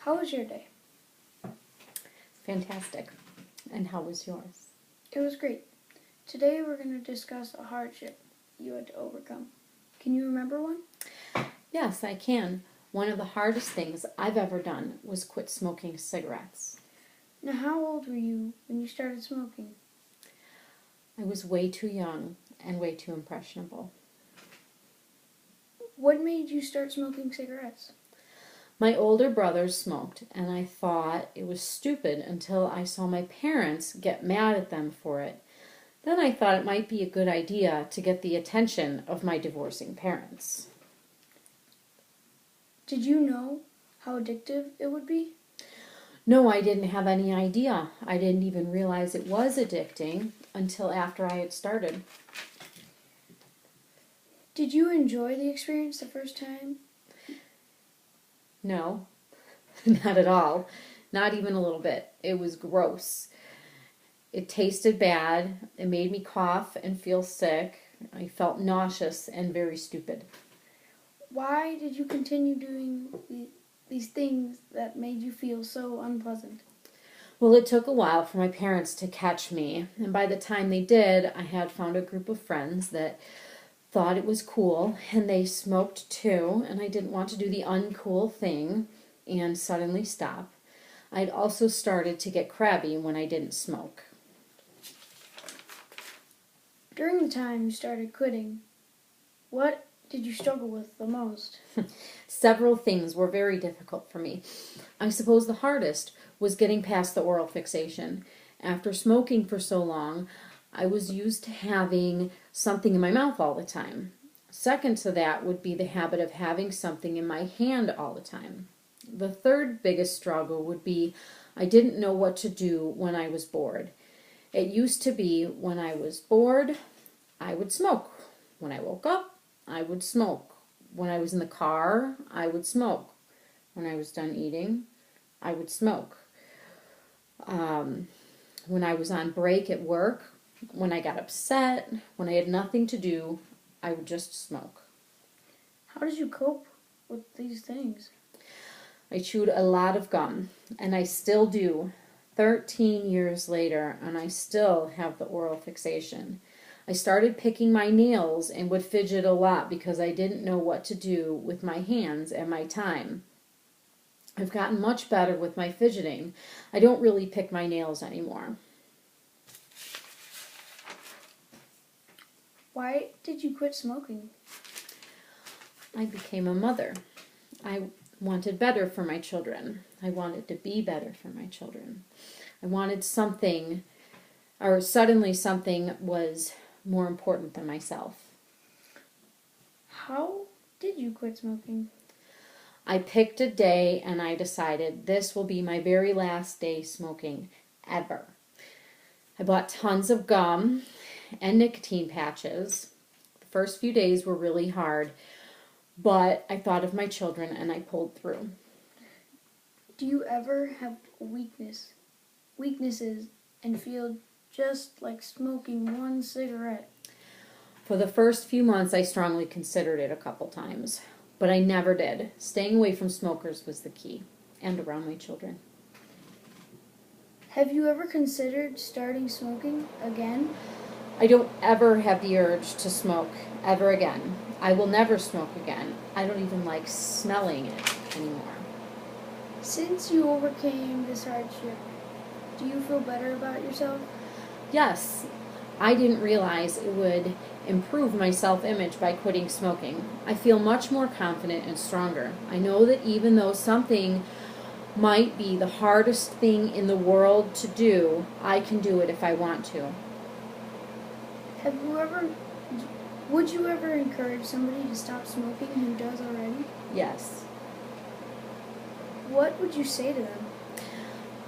How was your day? Fantastic. And how was yours? It was great. Today we're going to discuss a hardship you had to overcome. Can you remember one? Yes, I can. One of the hardest things I've ever done was quit smoking cigarettes. Now, how old were you when you started smoking? I was way too young and way too impressionable. What made you start smoking cigarettes? My older brothers smoked, and I thought it was stupid until I saw my parents get mad at them for it. Then I thought it might be a good idea to get the attention of my divorcing parents. Did you know how addictive it would be? No, I didn't have any idea. I didn't even realize it was addicting until after I had started. Did you enjoy the experience the first time? No, not at all. Not even a little bit. It was gross. It tasted bad. It made me cough and feel sick. I felt nauseous and very stupid. Why did you continue doing these things that made you feel so unpleasant? Well, it took a while for my parents to catch me, and by the time they did, I had found a group of friends that thought it was cool, and they smoked too, and I didn't want to do the uncool thing and suddenly stop. I'd also started to get crabby when I didn't smoke. During the time you started quitting, what did you struggle with the most? Several things were very difficult for me. I suppose the hardest was getting past the oral fixation. After smoking for so long, I was used to having something in my mouth all the time. Second to that would be the habit of having something in my hand all the time. The third biggest struggle would be I didn't know what to do when I was bored. It used to be when I was bored, I would smoke. When I woke up, I would smoke. When I was in the car, I would smoke. When I was done eating, I would smoke. When I was on break at work, when I got upset, when I had nothing to do, I would just smoke. How did you cope with these things? I chewed a lot of gum, and I still do, 13 years later, and I still have the oral fixation. I started picking my nails and would fidget a lot because I didn't know what to do with my hands and my time. I've gotten much better with my fidgeting. I don't really pick my nails anymore. Why did you quit smoking? I became a mother. I wanted better for my children. I wanted to be better for my children. I wanted something, or suddenly something was more important than myself. How did you quit smoking? I picked a day and I decided this will be my very last day smoking ever. I bought tons of gum and nicotine patches. The first few days were really hard, but I thought of my children and I pulled through. Do you ever have weaknesses and feel just like smoking one cigarette? For the first few months, I strongly considered it a couple times, but I never did. Staying away from smokers was the key, and around my children. Have you ever considered starting smoking again? I don't ever have the urge to smoke ever again. I will never smoke again. I don't even like smelling it anymore. Since you overcame this hardship, do you feel better about yourself? Yes, I didn't realize it would improve my self-image by quitting smoking. I feel much more confident and stronger. I know that even though something might be the hardest thing in the world to do, I can do it if I want to. Would you ever encourage somebody to stop smoking who does already? Yes. What would you say to them?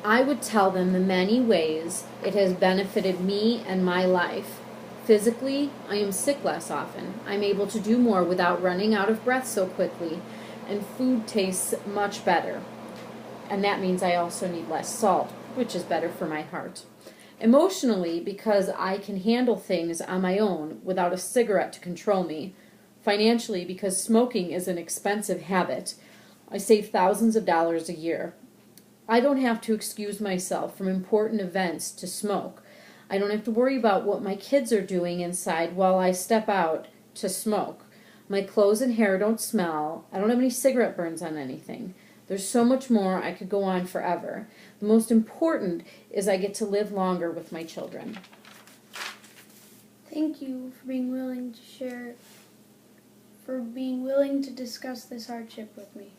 I would tell them the many ways it has benefited me and my life. Physically, I am sick less often. I'm able to do more without running out of breath so quickly, and food tastes much better. And that means I also need less salt, which is better for my heart. Emotionally, because I can handle things on my own without a cigarette to control me. Financially, because smoking is an expensive habit. I save thousands of dollars a year. I don't have to excuse myself from important events to smoke. I don't have to worry about what my kids are doing inside while I step out to smoke. My clothes and hair don't smell. I don't have any cigarette burns on anything. There's so much more. I could go on forever. The most important is I get to live longer with my children. Thank you for being willing to share, for being willing to discuss this hardship with me.